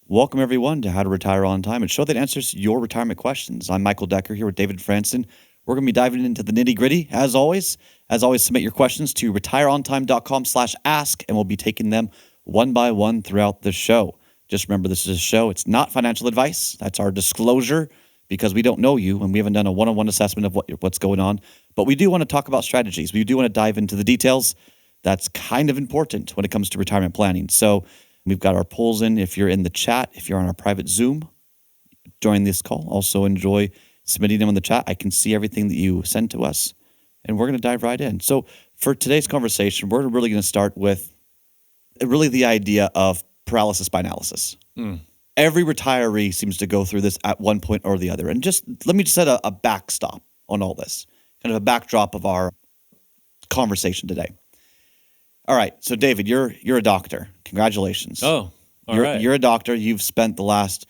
Welcome, everyone, to How to Retire on Time, a show that answers your retirement questions. I'm Michael Decker here with David Franson. We're going to be diving into the nitty gritty, as always. As always, submit your questions to retireontime.com/ask, and we'll be taking them one by one throughout the show. Just remember, this is a show. It's not financial advice. That's our disclosure because we don't know you and we haven't done a one-on-one assessment of what's going on. But we do want to talk about strategies. We do want to dive into the details. That's kind of important when it comes to retirement planning. So we've got our polls in. If you're in the chat, if you're on our private Zoom, join this call. Also enjoy submitting them in the chat. I can see everything that you send to us, and we're going to dive right in. So for today's conversation, we're really going to start with really the idea of paralysis by analysis. Every retiree seems to go through this at one point or the other. And just let me just set a backstop on all this, kind of a backdrop of our conversation today. All right. So David, you're a doctor. Congratulations. Oh, all right. You're a doctor. You've spent the last,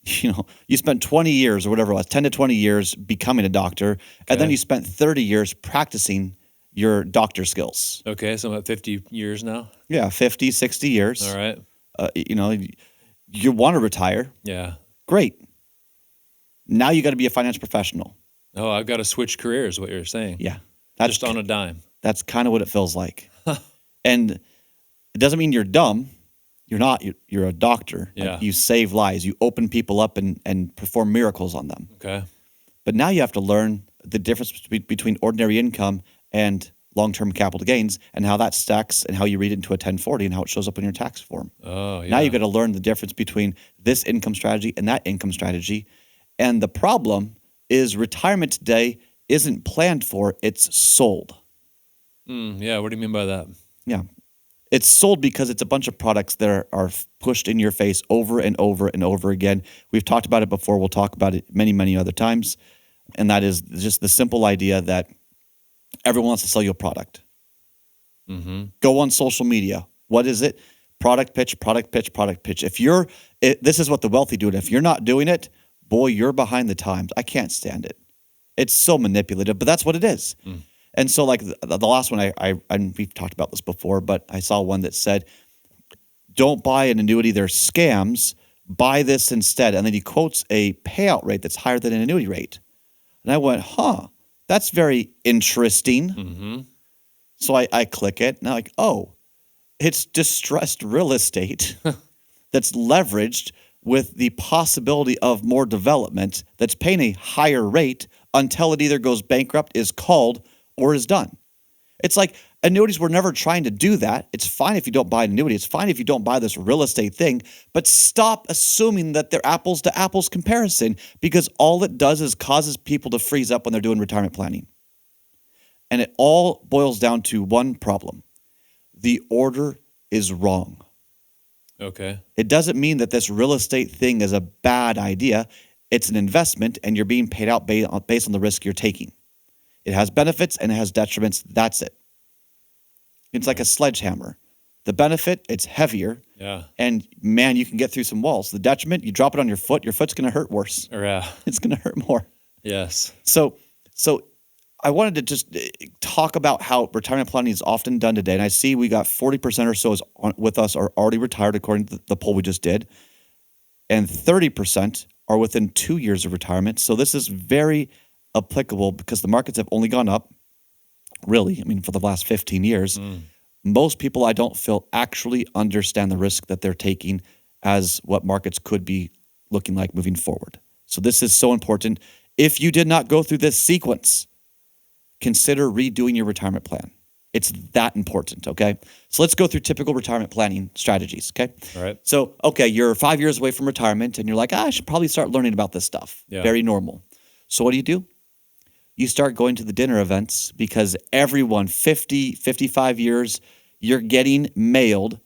you spent 20 years or whatever it was, 10 to 20 years becoming a doctor. And then you spent 30 years practicing your doctor skills. Okay, so I'm at 50 years now. Yeah, 50, 60 years. All right. You want to retire. Yeah. Great. Now you got to be a financial professional. Oh, I've got to switch careers, what you're saying. Yeah. Just on a dime. That's kind of what it feels like. And it doesn't mean you're dumb. You're not. You're a doctor. Yeah. Like, you save lives. You open people up and perform miracles on them. Okay. But now you have to learn the difference between ordinary income and long-term capital gains and how that stacks and how you read it into a 1040 and how it shows up in your tax form. Oh, yeah. Now you got to learn the difference between this income strategy and that income strategy. And the problem is retirement today isn't planned for, it's sold. Yeah, what do you mean by that? Yeah. It's sold because it's a bunch of products that are pushed in your face over and over and over again. We've talked about it before. We'll talk about it many, many other times. And that is just the simple idea that everyone wants to sell you a product. Go on social media. What is it? Product pitch, product pitch, product pitch. This is what the wealthy do. And if you're not doing it, boy, you're behind the times. I can't stand it. It's so manipulative, but that's what it is. And so like the last one, and we've talked about this before, but I saw one that said, don't buy an annuity. They're scams. Buy this instead. And then he quotes a payout rate that's higher than an annuity rate. And I went, that's very interesting. So I click it and I'm like, it's distressed real estate that's leveraged with the possibility of more development that's paying a higher rate until it either goes bankrupt, is called, or is done. It's like annuities were never trying to do that. It's fine if you don't buy an annuity. It's fine if you don't buy this real estate thing, but stop assuming that they're apples to apples comparison, because all it does is causes people to freeze up when they're doing retirement planning. And it all boils down to one problem. The order is wrong. Okay. It doesn't mean that this real estate thing is a bad idea. It's an investment and you're being paid out based on the risk you're taking. It has benefits and it has detriments. That's it. It's like a sledgehammer. The benefit, it's heavier. Yeah. And man, you can get through some walls. The detriment, you drop it on your foot's going to hurt worse. Yeah. It's going to hurt more. Yes. So I wanted to just talk about how retirement planning is often done today. And I see we got 40% or so with us are already retired according to the poll we just did. And 30% are within 2 years of retirement. So this is very applicable because the markets have only gone up, really, for the last 15 years. Most people, I don't feel, actually understand the risk that they're taking as what markets could be looking like moving forward. So this is so important. If you did not go through this sequence, consider redoing your retirement plan. It's that important, okay? So let's go through typical retirement planning strategies, okay? All right. So, you're 5 years away from retirement and you're like, I should probably start learning about this stuff. Yeah. Very normal. So what do? You start going to the dinner events because everyone, 50, 55 years, you're getting mailed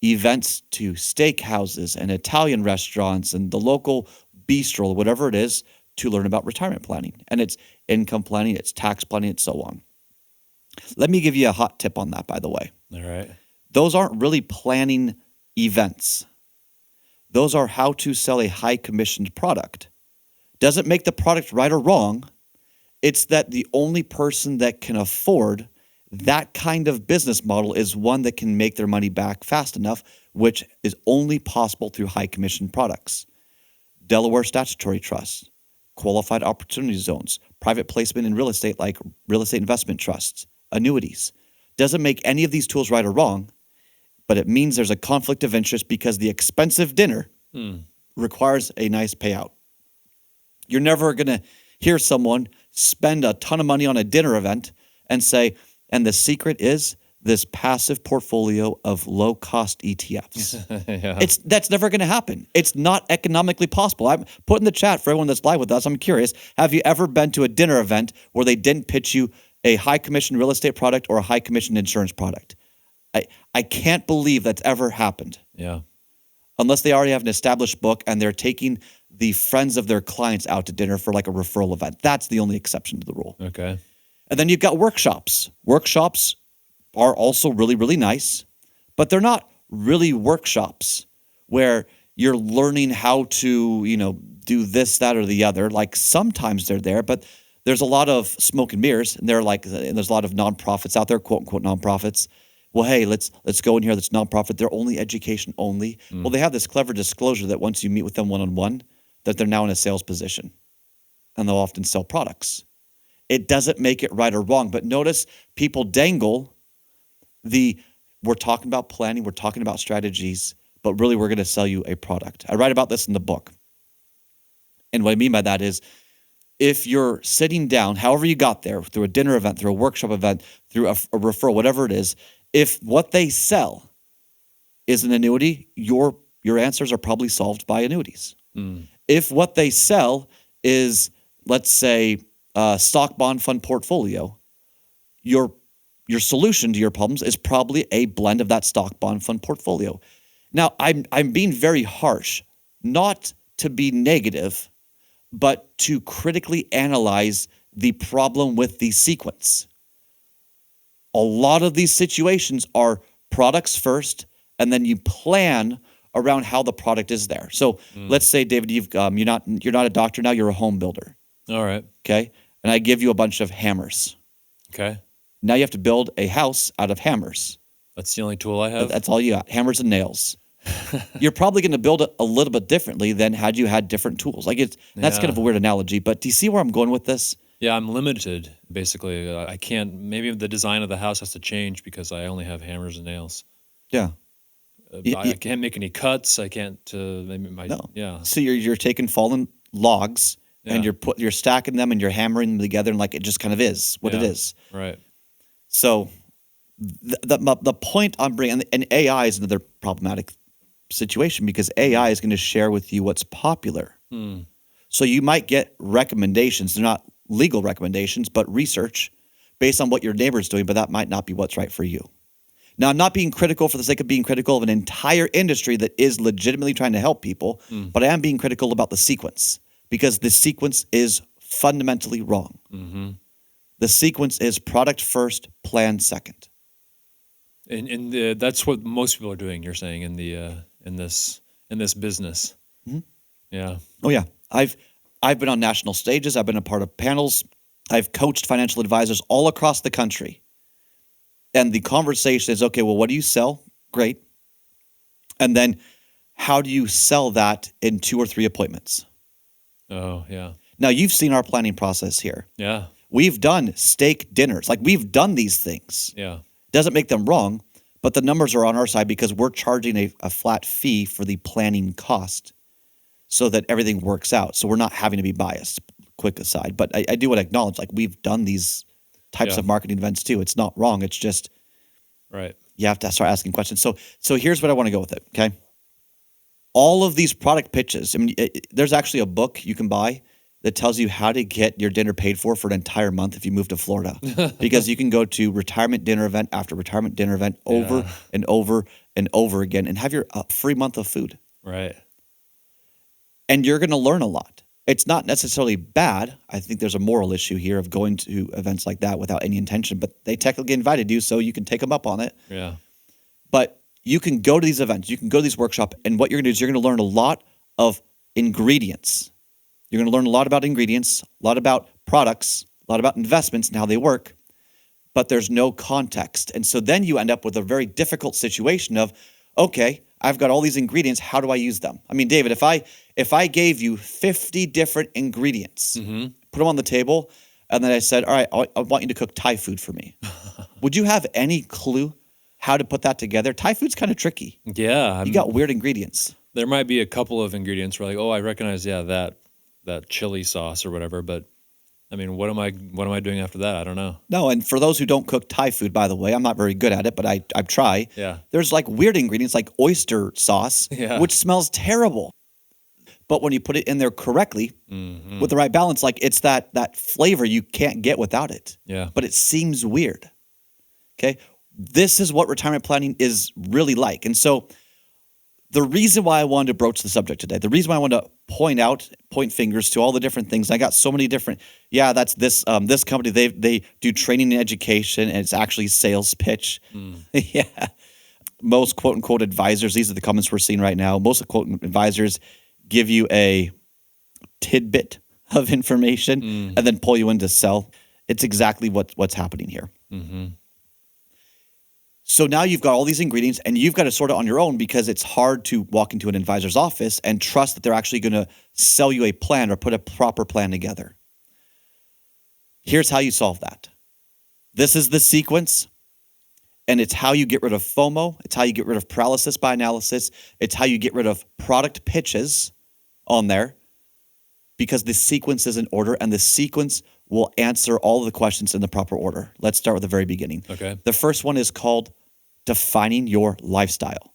events to steakhouses and Italian restaurants and the local bistro, whatever it is, to learn about retirement planning. And it's income planning, it's tax planning, and so on. Let me give you a hot tip on that, by the way. All right. Those aren't really planning events. Those are how to sell a high commissioned product. Doesn't make the product right or wrong. It's that the only person that can afford that kind of business model is one that can make their money back fast enough which is only possible through high commission products. Delaware statutory trusts, qualified opportunity zones, private placement in real estate like real estate investment trusts, annuities. Doesn't make any of these tools right or wrong, but it means there's a conflict of interest because the expensive dinner requires a nice payout. You're never going to hear someone spend a ton of money on a dinner event and say, and the secret is this passive portfolio of low-cost ETFs. Yeah. That's never going to happen. It's not economically possible. I'm put in the chat for everyone that's live with us. I'm curious, have you ever been to a dinner event where they didn't pitch you a high commission real estate product or a high commission insurance product? I can't believe that's ever happened. Yeah. Unless they already have an established book and they're taking the friends of their clients out to dinner for like a referral event. That's the only exception to the rule. Okay. And then you've got workshops. Workshops are also really, really nice, but they're not really workshops where you're learning how to, do this, that, or the other. Like sometimes they're there, but there's a lot of smoke and mirrors, and there's a lot of nonprofits out there, quote unquote nonprofits. Well, hey, let's go in here. That's nonprofit. They're only education only. Well, they have this clever disclosure that once you meet with them one-on-one, that they're now in a sales position, and they'll often sell products. It doesn't make it right or wrong, but notice people dangle we're talking about planning, we're talking about strategies, but really we're going to sell you a product. I write about this in the book. And what I mean by that is if you're sitting down, however you got there, through a dinner event, through a workshop event, through a referral, whatever it is, if what they sell is an annuity, your answers are probably solved by annuities. If what they sell is, let's say, a stock bond fund portfolio, your solution to your problems is probably a blend of that stock bond fund portfolio. Now, I'm being very harsh, not to be negative, but to critically analyze the problem with the sequence. A lot of these situations are products first, and then you plan around how the product is there. So let's say, David, you're not a doctor now, you're a home builder. All right. Okay? And I give you a bunch of hammers. Okay. Now you have to build a house out of hammers. That's the only tool I have. That's all you got, hammers and nails. You're probably going to build it a little bit differently than had you had different tools. That's kind of a weird analogy, but do you see where I'm going with this? Yeah, I'm limited, basically. I can't, maybe the design of the house has to change because I only have hammers and nails. Yeah. I can't make any cuts. I can't, No. yeah. So you're taking fallen logs and you're stacking them and you're hammering them together, and like it just kind of is what it is. Right. So the point I'm bringing, and AI is another problematic situation because AI is going to share with you what's popular. So you might get recommendations. They're not legal recommendations, but research based on what your neighbor's doing, but that might not be what's right for you. Now, I'm not being critical for the sake of being critical of an entire industry that is legitimately trying to help people, but I am being critical about the sequence because the sequence is fundamentally wrong. The sequence is product first, plan second. And that's what most people are doing, you're saying, in this business. Yeah. Oh yeah. I've been on national stages. I've been a part of panels. I've coached financial advisors all across the country. And the conversation is, okay, well, what do you sell? Great. And then how do you sell that in 2 or 3 appointments? Oh, yeah. Now, you've seen our planning process here. Yeah. We've done steak dinners. Like, we've done these things. Yeah. Doesn't make them wrong, but the numbers are on our side because we're charging a flat fee for the planning cost so that everything works out. So we're not having to be biased. Quick aside. But I do want to acknowledge, like, we've done these types of marketing events too. It's not wrong. It's just right. You have to start asking questions. So here's what I want to go with it, okay? All of these product pitches, I mean, there's actually a book you can buy that tells you how to get your dinner paid for an entire month if you move to Florida. Because you can go to retirement dinner event after retirement dinner event over and over and over again and have your free month of food. Right. And you're going to learn a lot. It's not necessarily bad. I think there's a moral issue here of going to events like that without any intention, but they technically invited you, so you can take them up on it. Yeah. But you can go to these events, you can go to these workshops, and what you're going to do is you're going to learn a lot of ingredients. You're going to learn a lot about ingredients, a lot about products, a lot about investments and how they work, but there's no context. And so then you end up with a very difficult situation of, okay, I've got all these ingredients. How do I use them? I mean, David, if I gave you 50 different ingredients, put them on the table, and then I said, all right, I want you to cook Thai food for me. Would you have any clue how to put that together? Thai food's kind of tricky. Yeah. You got weird ingredients. There might be a couple of ingredients where like, oh, I recognize, that chili sauce or whatever, but I mean, what am I doing after that? I don't know. No, and for those who don't cook Thai food, by the way, I'm not very good at it, but I try. Yeah. There's like weird ingredients like oyster sauce, Yeah. which smells terrible. But when you put it in there correctly, with the right balance, like it's that flavor you can't get without it. Yeah. But it seems weird. Okay? This is what retirement planning is really like. And so the reason why I wanted to broach the subject today, the reason why I wanted to point fingers to all the different things. I got so many different, that's this this company, they do training and education, and it's actually sales pitch. Yeah. Most quote unquote advisors, these are the comments we're seeing right now. Most quote advisors give you a tidbit of information and then pull you in to sell. It's exactly what's happening here. So now you've got all these ingredients and you've got to sort it on your own because it's hard to walk into an advisor's office and trust that they're actually going to sell you a plan or put a proper plan together. Here's how you solve that. This is the sequence, and it's how you get rid of FOMO. It's how you get rid of paralysis by analysis. It's how you get rid of product pitches on there, because the sequence is in order, and the sequence will answer all of the questions in the proper order. Let's start with the very beginning. Okay. The first one is called defining your lifestyle.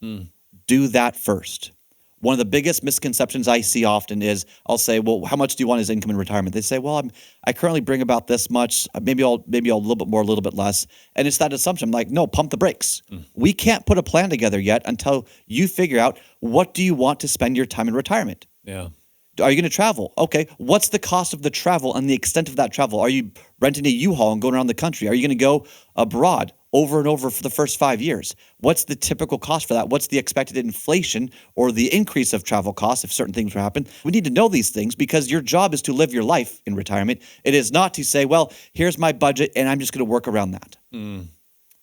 Do that first. One of the biggest misconceptions I see often is I'll say, well, how much do you want as income in retirement? They say, well, I currently bring about this much. Maybe I'll a little bit more, a little bit less. And it's that assumption. I'm like, no, pump the brakes. We can't put a plan together yet until you figure out, what do you want to spend your time in retirement? Yeah. Are you going to travel? Okay. What's the cost of the travel and the extent of that travel? Are you renting a U-Haul and going around the country? Are you going to go abroad over and over for the first 5 years? What's the typical cost for that? What's the expected inflation or the increase of travel costs if certain things will happen? We need to know these things because your job is to live your life in retirement. It is not to say, well, here's my budget and I'm just going to work around that.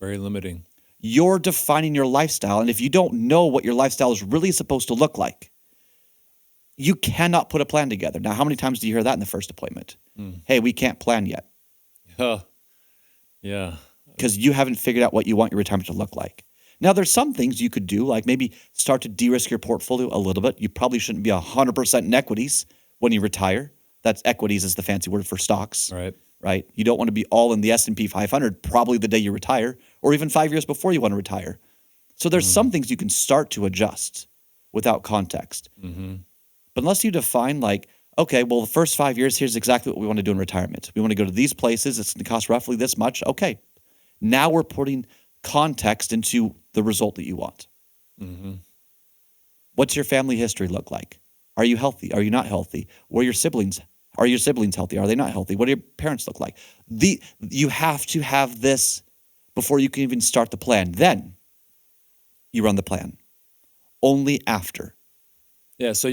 Very limiting. You're defining your lifestyle. And if you don't know what your lifestyle is really supposed to look like, you cannot put a plan together. Now, how many times do you hear that in the first appointment? Hey, we can't plan yet. Yeah. Because you haven't figured out what you want your retirement to look like. Now, there's some things you could do, like maybe start to de-risk your portfolio a little bit. You probably shouldn't be 100% in equities when you retire. That's equities is the fancy word for stocks. Right? You don't want to be all in the S&P 500 probably the day you retire, or even 5 years before you want to retire. So there's some things you can start to adjust without context. But unless you define like, okay, well, the first 5 years, here's exactly what we want to do in retirement. We want to go to these places. It's going to cost roughly this much. Okay. Now we're putting context into the result that you want. What's your family history look like? Are you healthy? Are you not healthy? What are your siblings? Are your siblings healthy? Are they not healthy? What do your parents look like? You have to have this before you can even start the plan. Then you run the plan. Only after. Yeah, so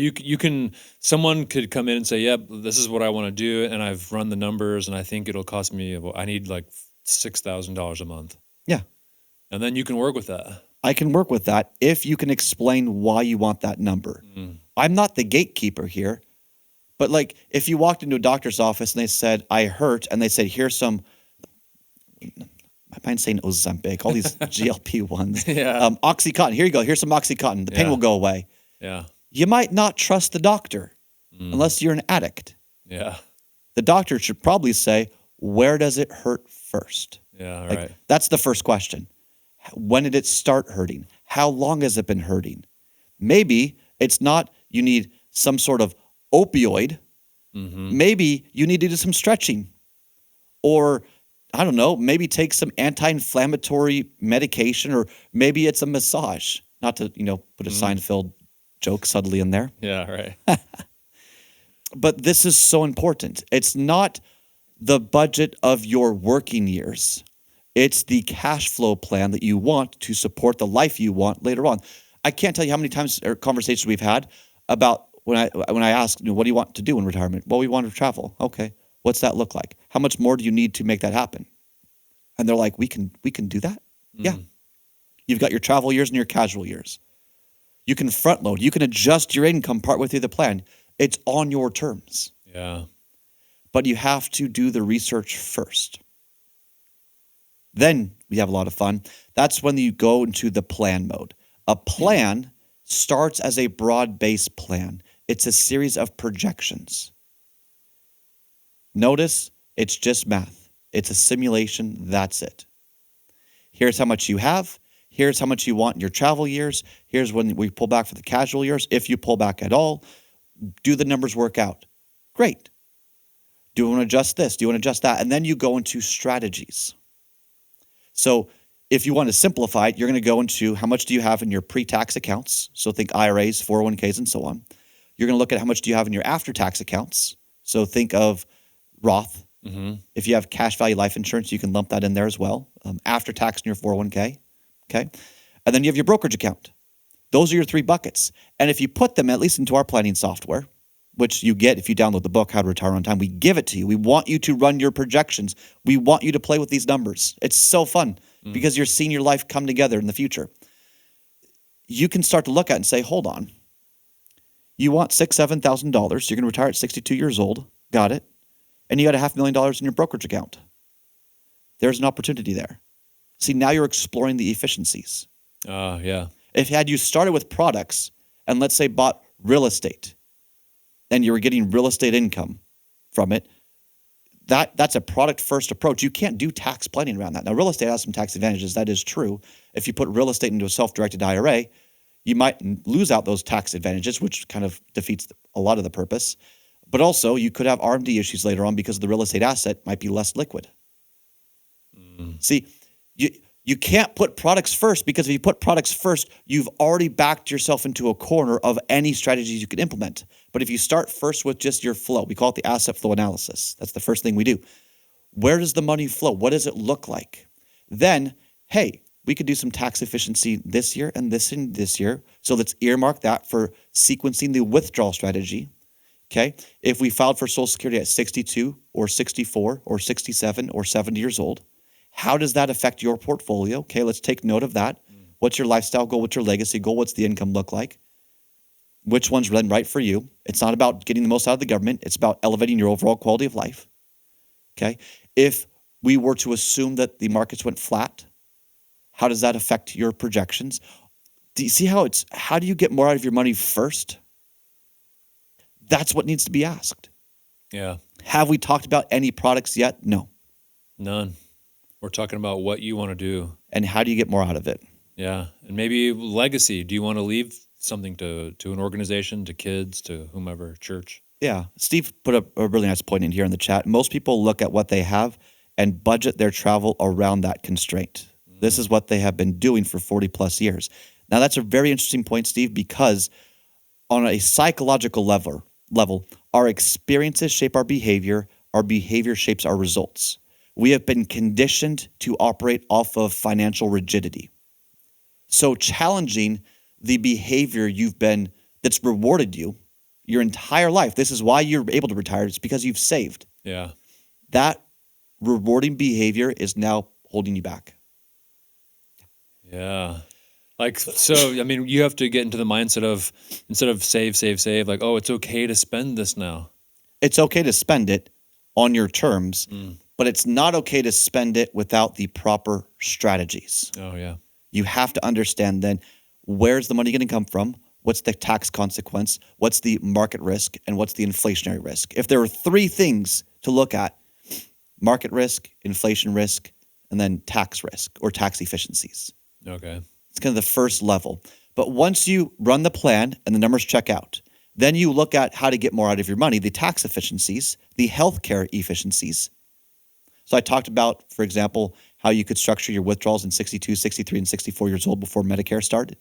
someone could come in and say, yep, this is what I want to do, and I've run the numbers, and I think it'll cost me, I need like $6,000 a month. Yeah. And then you can work with that. I can work with that if you can explain why you want that number. I'm not the gatekeeper here, but like if you walked into a doctor's office and they said, I hurt, and they said, here's some, my mind's saying Ozempic, all these GLP ones. Yeah. Oxycontin, here you go, here's some Oxycontin, the pain will go away. Yeah. You might not trust the doctor unless you're an addict. Yeah. The doctor should probably say, where does it hurt first? Yeah, Like, right. that's the first question. When did it start hurting? How long has it been hurting? Maybe it's not you need some sort of opioid. Maybe you need to do some stretching. Or, I don't know, maybe take some anti-inflammatory medication, or maybe it's a massage. Not to, put a Seinfeld joke subtly in there. Yeah, right. But this is so important. It's not the budget of your working years. It's the cash flow plan that you want to support the life you want later on. I can't tell you how many times or conversations we've had about when I ask, what do you want to do in retirement? Well, we want to travel. Okay. What's that look like? How much more do you need to make that happen? And they're like, we can do that? Yeah. You've got your travel years and your casual years. You can front load. You can adjust your income partway through the plan. It's on your terms. Yeah. But you have to do the research first. Then we have a lot of fun. That's when you go into the plan mode. A plan starts as a broad-based plan. It's a series of projections. Notice it's just math. It's a simulation. That's it. Here's how much you have. Here's how much you want in your travel years. Here's when we pull back for the casual years. If you pull back at all, do the numbers work out? Great. Do you want to adjust this? Do you want to adjust that? And then you go into strategies. So if you want to simplify it, you're going to go into how much do you have in your pre-tax accounts? So think IRAs, 401ks, and so on. You're going to look at how much do you have in your after-tax accounts? So think of Roth. Mm-hmm. If you have cash value life insurance, you can lump that in there as well. After tax in your 401k. Okay. And then you have your brokerage account. Those are your 3 buckets. And if you put them at least into our planning software, which you get if you download the book, How to Retire on Time, we give it to you. We want you to run your projections. We want you to play with these numbers. It's so fun because you're seeing your life come together in the future. You can start to look at it and say, hold on. You want $6,000, $7,000. You're going to retire at 62 years old. Got it. And you got $500,000 in your brokerage account. There's an opportunity there. See, now you're exploring the efficiencies. Yeah. If had you started with products and let's say bought real estate and you were getting real estate income from it, that's a product first approach. You can't do tax planning around that. Now, real estate has some tax advantages. That is true. If you put real estate into a self-directed IRA, you might lose out those tax advantages, which kind of defeats a lot of the purpose. But also, you could have RMD issues later on because the real estate asset might be less liquid. See, you can't put products first because if you put products first, you've already backed yourself into a corner of any strategies you could implement. But if you start first with just your flow, we call it the asset flow analysis. That's the first thing we do. Where does the money flow? What does it look like? Then, hey, we could do some tax efficiency this year and this year. So let's earmark that for sequencing the withdrawal strategy. Okay. If we filed for Social Security at 62 or 64 or 67 or 70 years old, how does that affect your portfolio? Okay, let's take note of that. What's your lifestyle goal? What's your legacy goal? What's the income look like? Which one's then right for you? It's not about getting the most out of the government. It's about elevating your overall quality of life. Okay. If we were to assume that the markets went flat, how does that affect your projections? Do you see how do you get more out of your money first? That's what needs to be asked. Yeah. Have we talked about any products yet? No. None. We're talking about what you want to do. And how do you get more out of it? Yeah. And maybe legacy. Do you want to leave something to an organization, to kids, to whomever, church? Yeah. Steve put a really nice point in here in the chat. Most people look at what they have and budget their travel around that constraint. This is what they have been doing for 40 plus years. Now, that's a very interesting point, Steve, because on a psychological level, our experiences shape our behavior shapes our results. We have been conditioned to operate off of financial rigidity. So challenging the behavior that's rewarded you your entire life. This is why you're able to retire. It's because you've saved. Yeah. That rewarding behavior is now holding you back. Yeah. You have to get into the mindset of instead of save, like, oh, it's okay to spend this now. It's okay to spend it on your terms, but it's not okay to spend it without the proper strategies. Oh, yeah. You have to understand then where's the money going to come from? What's the tax consequence? What's the market risk? And what's the inflationary risk? If there are 3 things to look at, market risk, inflation risk, and then tax risk or tax efficiencies. Okay. It's kind of the first level. But once you run the plan and the numbers check out, then you look at how to get more out of your money, the tax efficiencies, the healthcare efficiencies. So I talked about, for example, how you could structure your withdrawals in 62, 63, and 64 years old before Medicare started.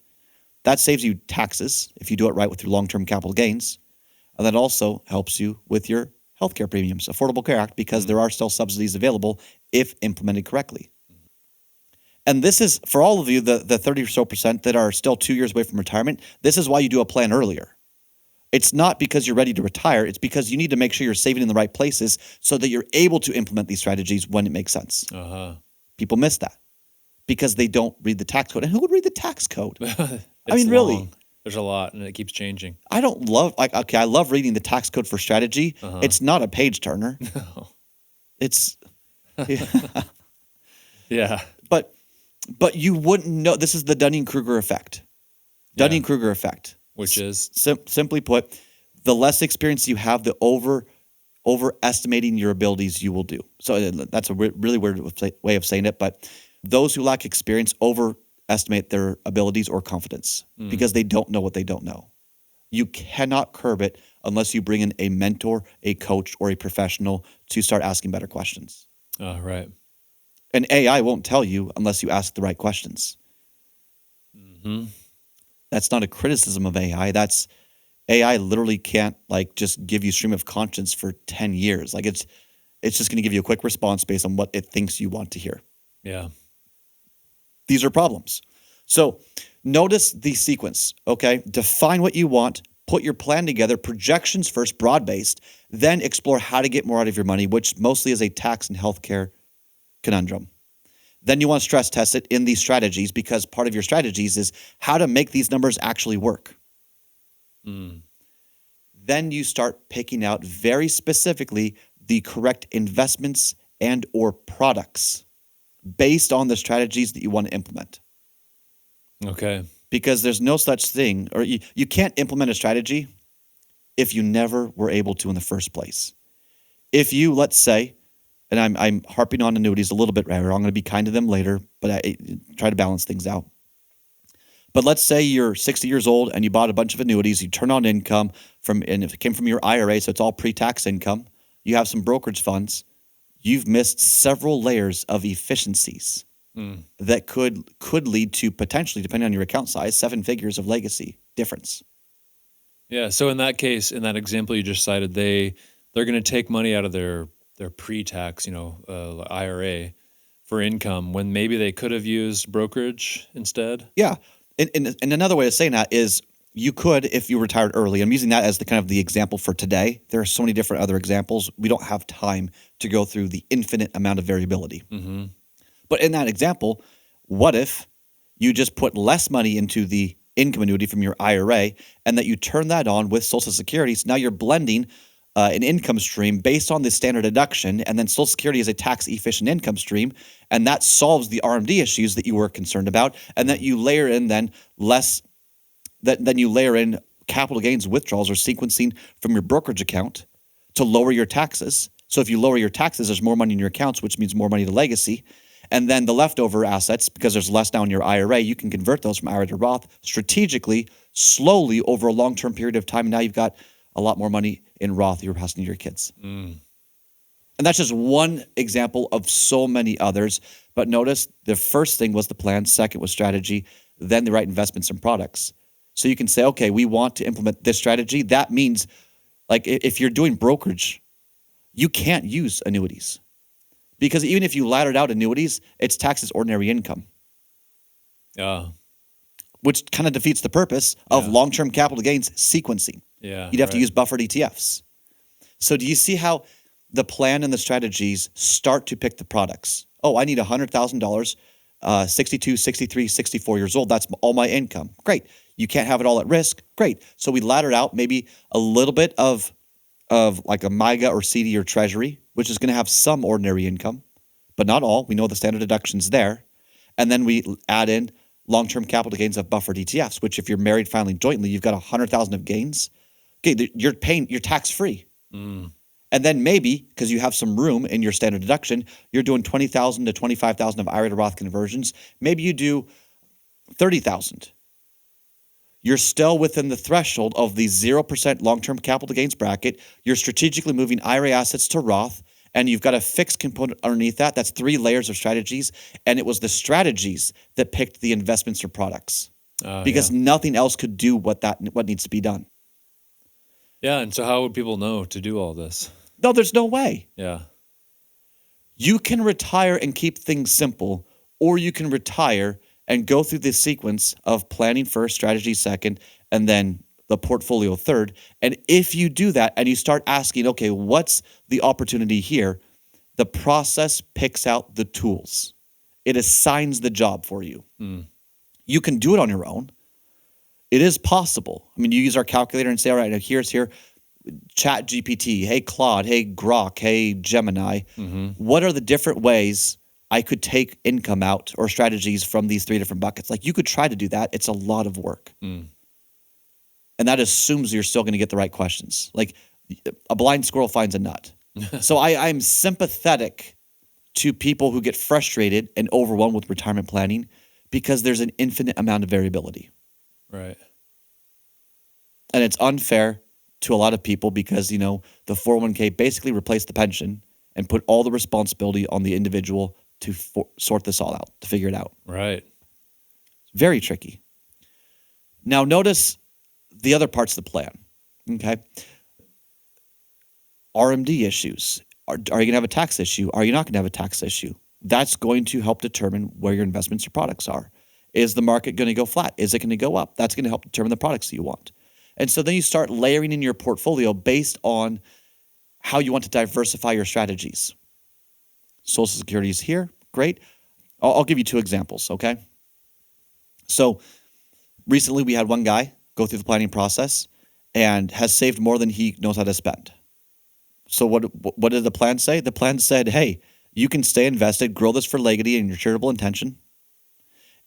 That saves you taxes if you do it right with your long-term capital gains. And that also helps you with your healthcare premiums, Affordable Care Act, because there are still subsidies available if implemented correctly. And this is, for all of you, the 30 or so percent that are still 2 years away from retirement, this is why you do a plan earlier. It's not because you're ready to retire. It's because you need to make sure you're saving in the right places so that you're able to implement these strategies when it makes sense. People miss that because they don't read the tax code. And who would read the tax code? I mean, really, There's a lot, and it keeps changing. I don't love I love reading the tax code for strategy. It's not a page turner. It's Yeah. but you wouldn't know. This is the Dunning-Kruger effect. Dunning-Kruger effect. Which is Simply put, the less experience you have, the overestimating your abilities you will do. So that's a really weird way of saying it, but those who lack experience overestimate their abilities or confidence because they don't know what they don't know. You cannot curb it unless you bring in a mentor, a coach, or a professional to start asking better questions. right. And AI won't tell you unless you ask the right questions. That's not a criticism of AI. That's AI literally can't just give you stream of conscience for 10 years. It's just going to give you a quick response based on what it thinks you want to hear. Yeah. These are problems. So notice the sequence, okay? Define what you want, put your plan together, projections first, broad-based, then explore how to get more out of your money, which mostly is a tax and healthcare conundrum. Then you want to stress test it in these strategies because part of your strategies is how to make these numbers actually work. Then you start picking out very specifically the correct investments and or products based on the strategies that you want to implement. Okay. Because there's no such thing, or you can't implement a strategy if you never were able to in the first place. If you, let's say, and I'm harping on annuities a little bit, I'm going to be kind to them later, but I try to balance things out. But let's say you're 60 years old and you bought a bunch of annuities, you turn on income and if it came from your IRA, so it's all pre-tax income, you have some brokerage funds, you've missed several layers of efficiencies that could lead to potentially, depending on your account size, 7 figures of legacy difference. Yeah. So in that case, in that example you just cited, they're going to take money out of their pre-tax, IRA for income when maybe they could have used brokerage instead. Yeah. And another way of saying that is you could, if you retired early, I'm using that as the kind of the example for today. There are so many different other examples. We don't have time to go through the infinite amount of variability. But in that example, what if you just put less money into the income annuity from your IRA and that you turn that on with Social Security? So now you're blending an income stream based on the standard deduction, and then Social Security is a tax-efficient income stream, and that solves the RMD issues that you were concerned about, and that you layer in then then you layer in capital gains withdrawals or sequencing from your brokerage account to lower your taxes. So if you lower your taxes, there's more money in your accounts, which means more money to legacy. And then the leftover assets, because there's less now in your IRA, you can convert those from IRA to Roth strategically, slowly over a long-term period of time. And now you've got a lot more money in Roth you're passing to your kids. And that's just one example of so many others. But notice the first thing was the plan, second was strategy, then the right investments and products. So you can say, okay, we want to implement this strategy. That means, if you're doing brokerage, you can't use annuities. Because even if you laddered out annuities, it's taxed as ordinary income. Which kind of defeats the purpose of long-term capital gains sequencing. You'd have to use buffered ETFs. So do you see how the plan and the strategies start to pick the products? Oh, I need $100,000, 62, 63, 64 years old. That's all my income. Great. You can't have it all at risk. Great. So we laddered out maybe a little bit of like a MYGA or CD or Treasury, which is going to have some ordinary income, but not all. We know the standard deduction's there. And then we add in long-term capital gains of buffered ETFs, which if you're married filing jointly, you've got 100,000 of gains. Okay, you're tax-free. And then maybe, because you have some room in your standard deduction, you're doing 20,000 to 25,000 of IRA to Roth conversions. Maybe you do 30,000. You're still within the threshold of the 0% long-term capital gains bracket. You're strategically moving IRA assets to Roth, and you've got a fixed component underneath that. That's 3 layers of strategies, and it was the strategies that picked the investments or products because nothing else could do what needs to be done. Yeah, and so how would people know to do all this? No, there's no way. Yeah. You can retire and keep things simple, or you can retire and go through this sequence of planning first, strategy second, and then the portfolio third. And if you do that and you start asking, okay, what's the opportunity here? The process picks out the tools. It assigns the job for you. You can do it on your own. It is possible. I mean, you use our calculator and say, all right, now here's Chat GPT, hey Claude, hey Grok, hey Gemini. What are the different ways I could take income out or strategies from these 3 different buckets? Like you could try to do that. It's a lot of work. And that assumes you're still going to get the right questions. Like a blind squirrel finds a nut. So I'm sympathetic to people who get frustrated and overwhelmed with retirement planning because there's an infinite amount of variability. Right. And it's unfair to a lot of people because, the 401k basically replaced the pension and put all the responsibility on the individual to sort this all out, to figure it out. Right. Very tricky. Now, notice the other parts of the plan, okay? RMD issues. Are you going to have a tax issue? Are you not going to have a tax issue? That's going to help determine where your investments or products are. Is the market going to go flat? Is it going to go up? That's going to help determine the products that you want. And so then you start layering in your portfolio based on how you want to diversify your strategies. Social Security is here. Great. I'll give you 2 examples, okay? So recently we had one guy go through the planning process and has saved more than he knows how to spend. So what did the plan say? The plan said, hey, you can stay invested, grow this for legacy and your charitable intention,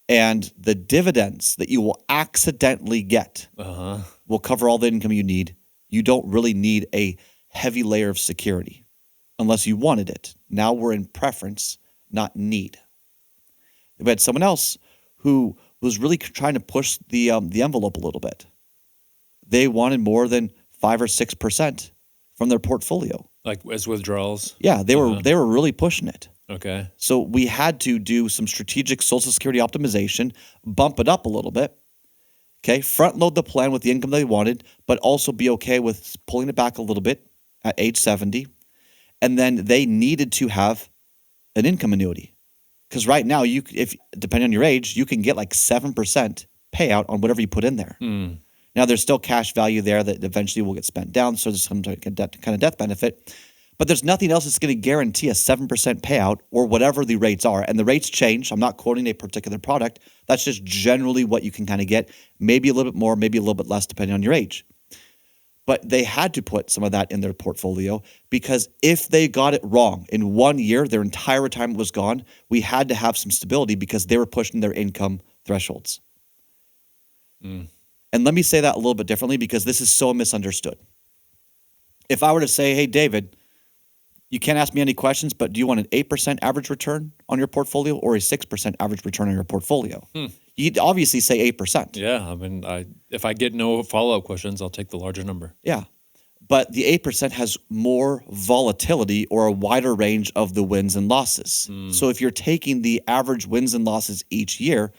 and the dividends that you will accidentally get will cover all the income you need. You don't really need a heavy layer of security unless you wanted it. Now we're in preference, not need. We had someone else who was really trying to push the envelope a little bit. They wanted more than 5 or 6% from their portfolio. Like as withdrawals? Yeah, they were really pushing it. Okay. So we had to do some strategic Social Security optimization, bump it up a little bit, okay, front load the plan with the income they wanted, but also be okay with pulling it back a little bit at age 70. And then they needed to have an income annuity. Because right now, if depending on your age, you can get like 7% payout on whatever you put in there. Now, there's still cash value there that eventually will get spent down, so there's some kind of death benefit. But there's nothing else that's going to guarantee a 7% payout or whatever the rates are. And the rates change. I'm not quoting a particular product. That's just generally what you can kind of get. Maybe a little bit more, maybe a little bit less, depending on your age. But they had to put some of that in their portfolio because if they got it wrong in 1 year, their entire retirement was gone. We had to have some stability because they were pushing their income thresholds. And let me say that a little bit differently because this is so misunderstood. If I were to say, hey, David, you can't ask me any questions, but do you want an 8% average return on your portfolio or a 6% average return on your portfolio? You'd obviously say 8%. Yeah, I mean, if I get no follow-up questions, I'll take the larger number. Yeah, but the 8% has more volatility or a wider range of the wins and losses. So if you're taking the average wins and losses each year,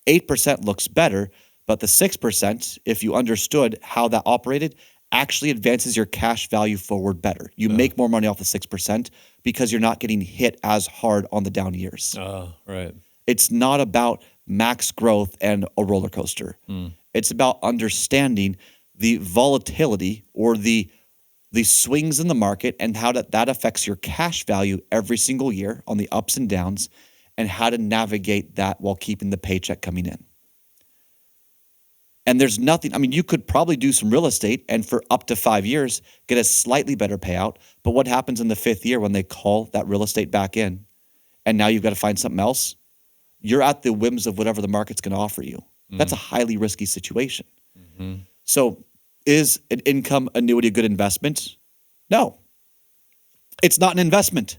8% looks better, but the 6%, if you understood how that operated, actually advances your cash value forward better. You make more money off the 6% because you're not getting hit as hard on the down years. Right. It's not about max growth and a roller coaster. It's about understanding the volatility or the swings in the market and how that affects your cash value every single year on the ups and downs and how to navigate that while keeping the paycheck coming in. And there's nothing, I mean, you could probably do some real estate and for up to 5 years get a slightly better payout. But what happens in the 5th year when they call that real estate back in and now you've got to find something else? You're at the whims of whatever the market's going to offer you. That's a highly risky situation. So is an income annuity a good investment? No. It's not an investment.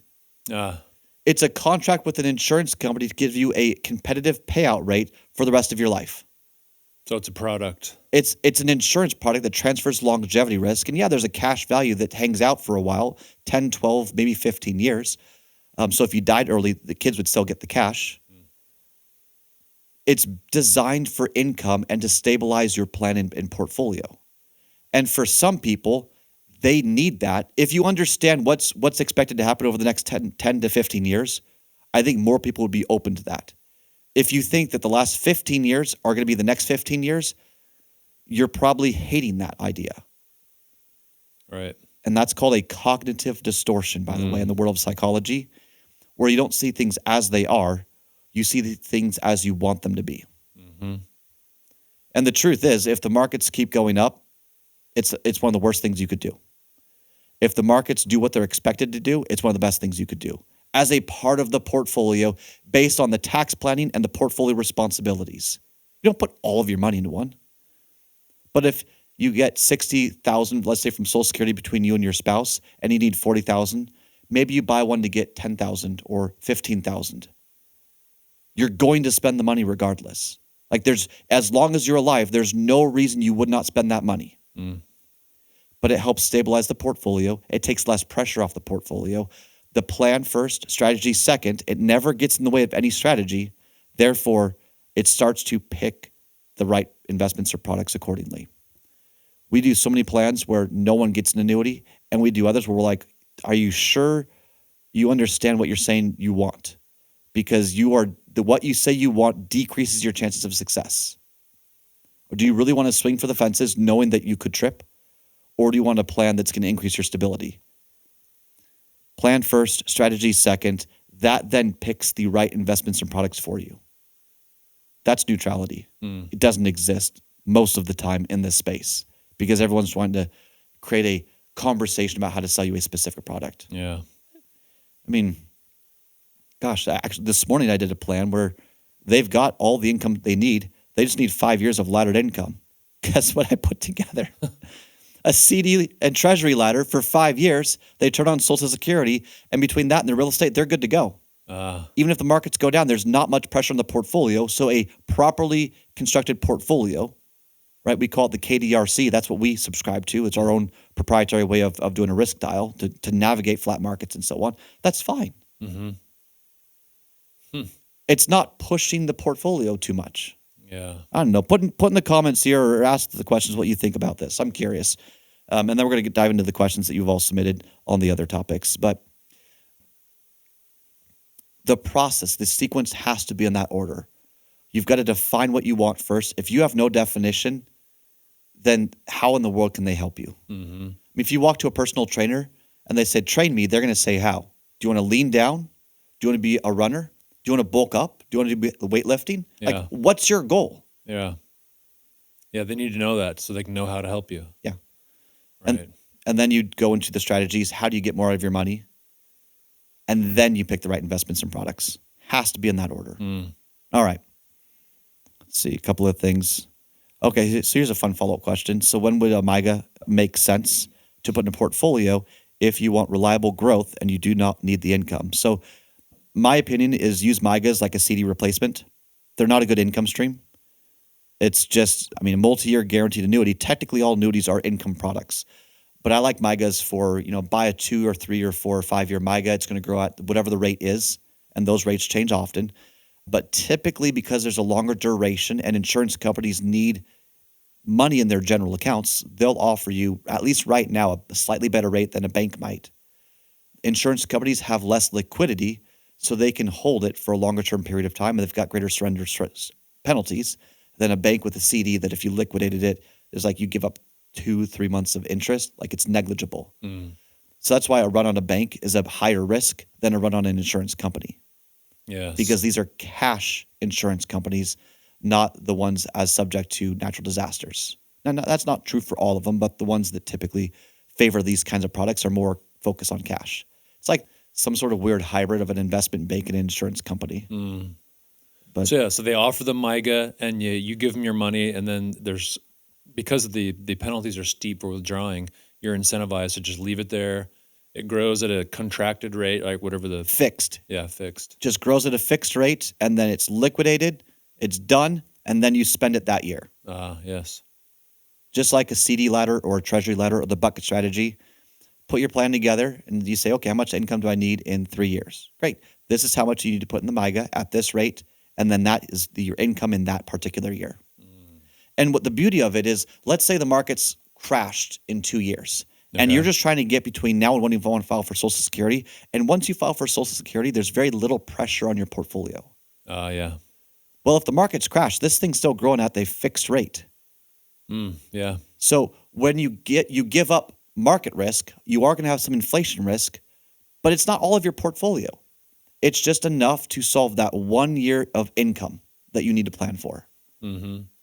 It's a contract with an insurance company to give you a competitive payout rate for the rest of your life. So it's a product. It's an insurance product that transfers longevity risk. And yeah, there's a cash value that hangs out for a while, 10, 12, maybe 15 years. So if you died early, the kids would still get the cash. It's designed for income and to stabilize your plan and portfolio. And for some people, they need that. If you understand what's expected to happen over the next 10 to 15 years, I think more people would be open to that. If you think that the last 15 years are going to be the next 15 years, you're probably hating that idea. Right. And that's called a cognitive distortion, by the way, in the world of psychology, where you don't see things as they are. You see the things as you want them to be. And the truth is, if the markets keep going up, it's one of the worst things you could do. If the markets do what they're expected to do, it's one of the best things you could do as a part of the portfolio based on the tax planning and the portfolio responsibilities. You don't put all of your money into one. But if you get 60,000, let's say from Social Security between you and your spouse, and you need 40,000, maybe you buy one to get 10,000 or 15,000. You're going to spend the money regardless. Like as long as you're alive, there's no reason you would not spend that money. But it helps stabilize the portfolio. It takes less pressure off the portfolio. The plan first, strategy second. It never gets in the way of any strategy. Therefore, it starts to pick the right investments or products accordingly. We do so many plans where no one gets an annuity, and we do others where we're like, are you sure you understand what you're saying you want? Because what you say you want decreases your chances of success. Or do you really want to swing for the fences knowing that you could trip? Or do you want a plan that's going to increase your stability? Plan first, strategy second. That then picks the right investments and products for you. That's neutrality. It doesn't exist most of the time in this space because everyone's trying to create a conversation about how to sell you a specific product. Yeah. I mean, gosh, actually, this morning I did a plan where they've got all the income they need. They just need 5 years of laddered income. Guess what I put together? A CD and treasury ladder for 5 years. They turn on Social Security, and between that and their real estate, they're good to go. Even if the markets go down, there's not much pressure on the portfolio. So a properly constructed portfolio, right? We call it the KDRC. That's what we subscribe to. It's our own proprietary way of doing a risk dial to navigate flat markets and so on. That's fine. It's not pushing the portfolio too much. Yeah. I don't know. Put in the comments here or ask the questions what you think about this. I'm curious. And then we're going to dive into the questions that you've all submitted on the other topics. But the process, the sequence has to be in that order. You've got to define what you want first. If you have no definition, then how in the world can they help you? I mean, if you walk to a personal trainer and they said, train me, they're going to say, how? Do you want to lean down? Do you want to be a runner? Do you want to bulk up? Do you want to do weightlifting? Yeah. Like, what's your goal? Yeah. Yeah, they need to know that so they can know how to help you. Yeah. Right. And then you go into the strategies. How do you get more out of your money? And then you pick the right investments and products. Has to be in that order. All right. Let's see, a couple of things. Okay, so here's a fun follow-up question. So when would a MYGA make sense to put in a portfolio if you want reliable growth and you do not need the income? So my opinion is use MYGAs like a CD replacement. They're not a good income stream. It's just, I mean, a multi-year guaranteed annuity. Technically, all annuities are income products. But I like MYGAs for, buy a 2 or 3 or 4 or 5 year MYGA. It's going to grow at whatever the rate is. And those rates change often. But typically, because there's a longer duration and insurance companies need money in their general accounts, they'll offer you, at least right now, a slightly better rate than a bank might. Insurance companies have less liquidity, so they can hold it for a longer term period of time, and they've got greater surrender penalties than a bank with a CD that if you liquidated it, it's like you give up 2-3 months of interest, like it's negligible. So that's why a run on a bank is a higher risk than a run on an insurance company. Yes. Because these are cash insurance companies, not the ones as subject to natural disasters. Now, that's not true for all of them, but the ones that typically favor these kinds of products are more focused on cash. It's like some sort of weird hybrid of an investment bank and an insurance company. But So they offer the MYGA and you give them your money, and then because the penalties are steep for withdrawing, you're incentivized to just leave it there. It grows at a contracted rate, like whatever the fixed. Yeah, fixed. Just grows at a fixed rate, and then it's liquidated, it's done, and then you spend it that year. Yes. Just like a CD ladder or a treasury ladder or the bucket strategy. Put your plan together, and you say, okay, how much income do I need in 3 years? Great. This is how much you need to put in the MYGA at this rate, and then that is your income in that particular year. And what the beauty of it is, let's say the market's crashed in 2 years. And you're just trying to get between now and when you want to file for Social Security. And once you file for Social Security, there's very little pressure on your portfolio. Yeah. Well, if the market's crashed, this thing's still growing at a fixed rate. Yeah. So when you give up market risk, you are going to have some inflation risk, but it's not all of your portfolio. It's just enough to solve that 1 year of income that you need to plan for.